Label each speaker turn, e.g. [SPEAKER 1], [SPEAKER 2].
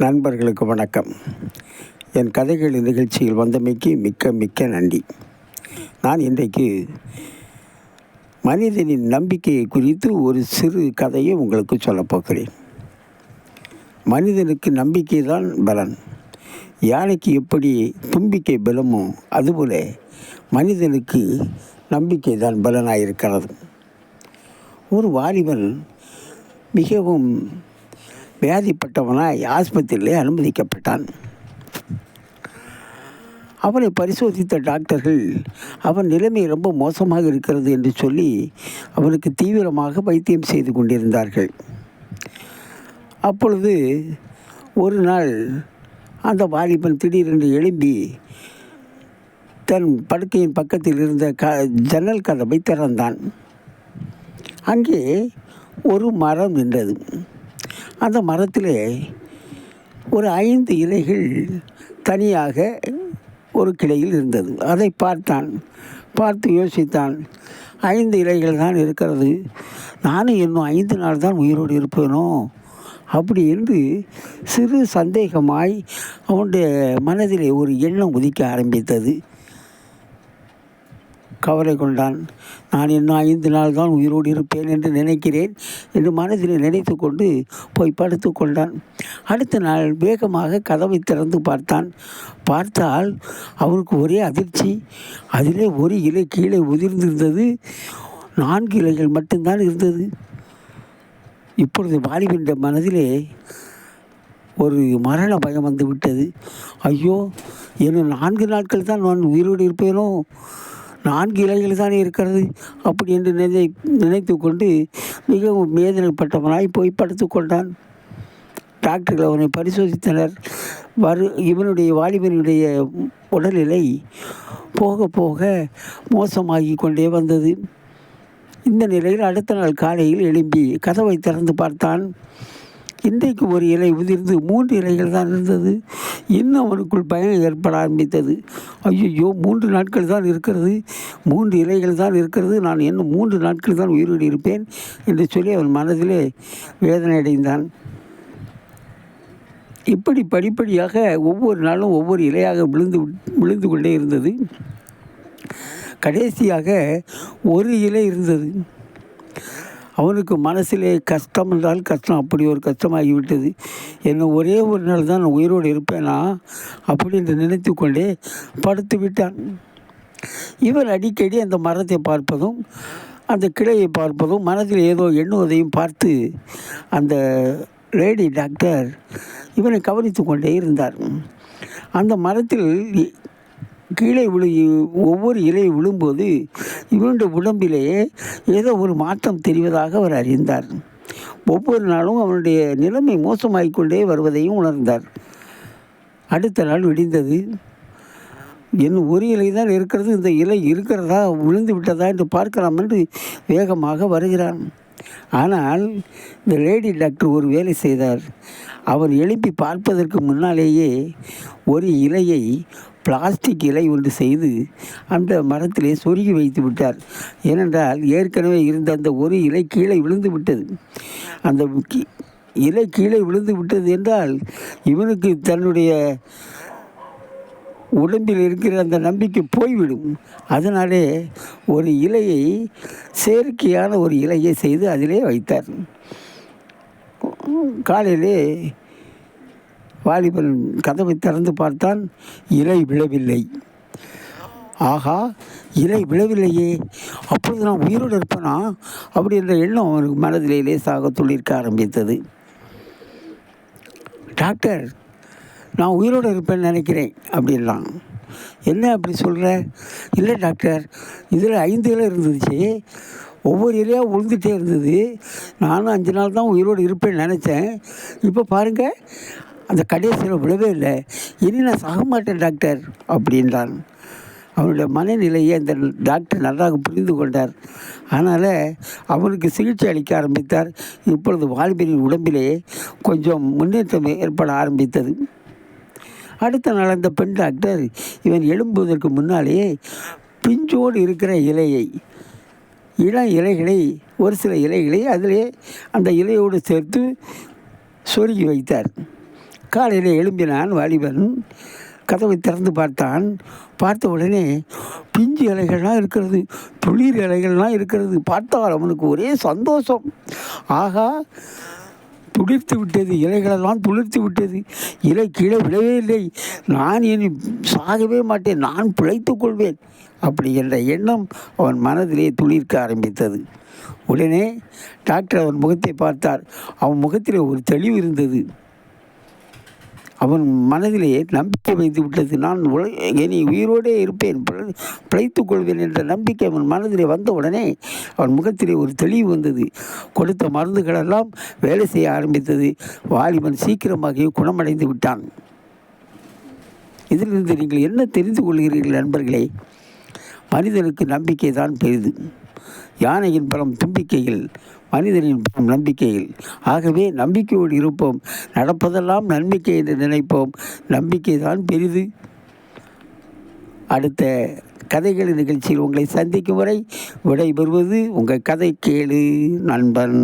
[SPEAKER 1] நண்பர்களுக்கு வணக்கம். என் கதைகள் நிகழ்ச்சியில் வந்தமைக்கு மிக்க மிக்க நன்றி. நான் இன்றைக்கு மனிதனின் நம்பிக்கையை குறித்து ஒரு சிறு கதையை உங்களுக்கு சொல்லப்போகிறேன். மனிதனுக்கு நம்பிக்கை தான் பலன். யானைக்கு எப்படி தும்பிக்கை பலமோ அதுபோல மனிதனுக்கு நம்பிக்கை தான் பலனாயிருக்கிறது. ஒரு வாலிபன் மிகவும் வியாதிப்பட்டவனாய் ஆஸ்பத்திரியிலே அனுமதிக்கப்பட்டான். அவனை பரிசோதித்த டாக்டர்கள் அவன் நிலைமை ரொம்ப மோசமாக இருக்கிறது என்று சொல்லி அவனுக்கு தீவிரமாக வைத்தியம் செய்து கொண்டிருந்தார்கள். அப்பொழுது ஒரு நாள் அந்த வாலிபன் திடீரென்று எழும்பி தன் படுக்கையின் பக்கத்தில் இருந்த ஜன்னல் கதவை திறந்தான். அங்கே ஒரு மரம் நின்றது. அந்த மரத்திலே ஒரு 5 இலைகள் தனியாக ஒரு கிளையில் இருந்தது. அதை பார்த்து யோசித்தான். 5 இலைகள் தான் இருக்கிறது, நானும் இன்னும் 5 நாள் தான் உயிரோடு இருப்பேனோ அப்படி என்று சிறு சந்தேகமாய் அவனுடைய மனதிலே ஒரு எண்ணம் உதிக்க ஆரம்பித்தது. கவலை கொண்டான். நான் இன்னும் 5 நாள் தான் உயிரோடு இருப்பேன் என்று நினைக்கிறேன் என்று மனதில் நினைத்து கொண்டு போய் படுத்து கொண்டான். அடுத்த நாள் வேகமாக கதவை திறந்து பார்த்தால் அவனுக்கு ஒரே அதிர்ச்சி. அதிலே ஒரு இலை கீழே உதிர்ந்திருந்தது. 4 இலைகள் மட்டும்தான் இருந்தது. இப்பொழுது வாலிபன்ற மனதிலே ஒரு மரண பயம் வந்து விட்டது. ஐயோ, இன்னும் 4 நாட்கள் தான் நான் உயிரோடு இருப்பேனோ, 4 இலைகள் தானே இருக்கிறது அப்படி என்று நினைத்து கொண்டு மிகவும் வேதனைப்பட்டவனாய் போய் படுத்து கொண்டான். டாக்டர்கள் அவனை பரிசோதித்தனர். இவனுடைய வாலிபனுடைய உடல்நிலை போக போக மோசமாகி கொண்டே வந்தது. இந்த நிலையில் அடுத்த நாள் காலையில் எழும்பி கதவை திறந்து பார்த்தான். இன்றைக்கு ஒரு இலை உதிர்ந்து 3 இலைகள் தான் இருந்தது. இன்னும் அவனுக்குள் பயம் ஏற்பட ஆரம்பித்தது. ஐயோ, 3 நாட்கள் தான் இருக்கிறது, 3 இலைகள் தான் இருக்கிறது, நான் இன்னும் 3 நாட்கள் தான் உயிரோடு இருப்பேன் என்று சொல்லி அவன் மனதிலே வேதனை அடைந்தான். இப்படி படிப்படியாக ஒவ்வொரு நாளும் ஒவ்வொரு இலையாக விழுந்து கொண்டே இருந்தது. கடைசியாக ஒரு இலை இருந்தது. அவனுக்கு மனசிலே கஷ்டம் என்றால் கஷ்டம், அப்படி ஒரு கஷ்டமாகிவிட்டது. என்ன ஒரே ஒரு நாள் தான் உயிரோடு இருப்பேனா அப்படி என்று நினைத்து கொண்டே படுத்து விட்டான். இவன் அடிக்கடி அந்த மரத்தை பார்ப்பதும் அந்த கிளையை பார்ப்பதும் மனதில் ஏதோ எண்ணுவதையும் பார்த்து அந்த லேடி டாக்டர் இவனை கவனித்து கொண்டே இருந்தார். அந்த மரத்தில் கீழே ஒவ்வொரு இலை விழும்போது இவனுடைய உடம்பிலேயே ஏதோ ஒரு மாற்றம் தெரிவதாக அவர் அறிந்தார். ஒவ்வொரு நாளும் அவனுடைய நிலைமை மோசமாகிக்கொண்டே வருவதையும் உணர்ந்தார். அடுத்த நாள் விடிந்தது. இன்னும் ஒரு இலை தான் இருக்கிறது, இந்த இலை இருக்கிறதா விழுந்து விட்டதா என்று பார்க்கலாம் என்று வேகமாக வருகிறான். ஆனால் இந்த லேடி டாக்டர் ஒரு வேலை செய்தார். அவர் எழுப்பி பார்ப்பதற்கு முன்னாலேயே ஒரு இலையை பிளாஸ்டிக் இலை ஒன்று செய்து அந்த மரத்திலே சொருகி வைத்து விட்டார். ஏனென்றால் ஏற்கனவே இருந்த அந்த ஒரு இலை கீழே விழுந்து விட்டது. அந்த இலை கீழே விழுந்து விட்டது என்றால் இவனுக்கு தன்னுடைய உடம்பில் இருக்கிற அந்த நம்பிக்கை போய்விடும். அதனாலே ஒரு இலையை செயற்கையான ஒரு இலையை செய்து அதிலே வைத்தார். காலையிலே வாலிபன் கதவை திறந்து பார்த்தான். இலை விழவில்லை. ஆகா, இலை விழவில்லையே, அப்பொழுது நான் உயிரோடு இருப்பேனா அப்படி என்ற எண்ணம் அவனுக்கு மனதிலே லேசாக துளிர்க்க ஆரம்பித்தது. டாக்டர், நான் உயிரோடு இருப்பேன்னு நினைக்கிறேன் அப்படின்லாம். என்ன அப்படி சொல்கிற? இல்லை டாக்டர், இதில் 5 இலை இருந்துச்சு, ஒவ்வொரு இலையாக விழுந்துகிட்டே இருந்தது, நானும் 5 நாள் தான் உயிரோடு இருப்பேன்னு நினச்சேன், இப்போ பாருங்கள் அந்த கடைசியில் விழவே இல்லை, இனி நான் சாக மாட்டேன் டாக்டர் அப்படின்றான். அவனுடைய மனநிலையை அந்த டாக்டர் நன்றாக புரிந்து கொண்டார். அதனால் அவனுக்கு சிகிச்சை அளிக்க ஆரம்பித்தார். இப்பொழுது வாலிபனின் உடம்பிலே கொஞ்சம் முன்னேற்றம் ஏற்பட ஆரம்பித்தது. அடுத்த நாள் அந்த பெண் டாக்டர் இவன் எழும்புவதற்கு முன்னாலேயே பிஞ்சோடு இருக்கிற இலைகளை ஒரு சில இலைகளை அதிலே அந்த இலையோடு சேர்த்து சொருகி வைத்தார். காலையில் எழும்பினான் வாலிபன். கதவை திறந்து பார்த்தான். பார்த்த உடனே பிஞ்சு இலைகள்லாம் இருக்கிறது, துளிர் இலைகள்லாம் இருக்கிறது. பார்த்தால் அவனுக்கு ஒரே சந்தோஷம். ஆகா, துளிர்த்து விட்டது, இலைகளெல்லாம் துளிர்த்து விட்டது, இலை கீழே விழவே இல்லை, நான் இனி சாகவே மாட்டேன், நான் பிழைத்து கொள்வேன் அப்படி என்ற எண்ணம் அவன் மனதிலே துளிர்க்க ஆரம்பித்தது. உடனே டாக்டர் அவன் முகத்தை பார்த்தார். அவன் முகத்திலே ஒரு தெளிவு இருந்தது. அவன் மனதிலே நம்பிக்கை வைத்து விட்டது. நான் இனி உயிரோடே இருப்பேன், பிழைத்துக் கொள்வேன் என்ற நம்பிக்கை அவன் மனதிலே வந்த உடனே அவன் முகத்திலே ஒரு தெளிவு வந்தது. கொடுத்த மருந்துகளெல்லாம் வேலை செய்ய ஆரம்பித்தது. வாலிபன் சீக்கிரமாகவே குணமடைந்து விட்டான். இதிலிருந்து நீங்கள் என்ன தெரிந்து கொள்கிறீர்கள் நண்பர்களே? மனிதனுக்கு நம்பிக்கை தான் பெரிது. யானையின் பலம் தும்பிக்கையில், மனிதனின் பலம் நம்பிக்கையில். ஆகவே நம்பிக்கையோடு இருப்போம். நடப்பதெல்லாம் நம்பிக்கை என்று நினைப்போம். நம்பிக்கை தான் பெரிது. அடுத்த கதைகள் நிகழ்ச்சியில் உங்களை சந்திக்கும் வரை விடைபெறுவது உங்கள் கதை கேளு நண்பன்.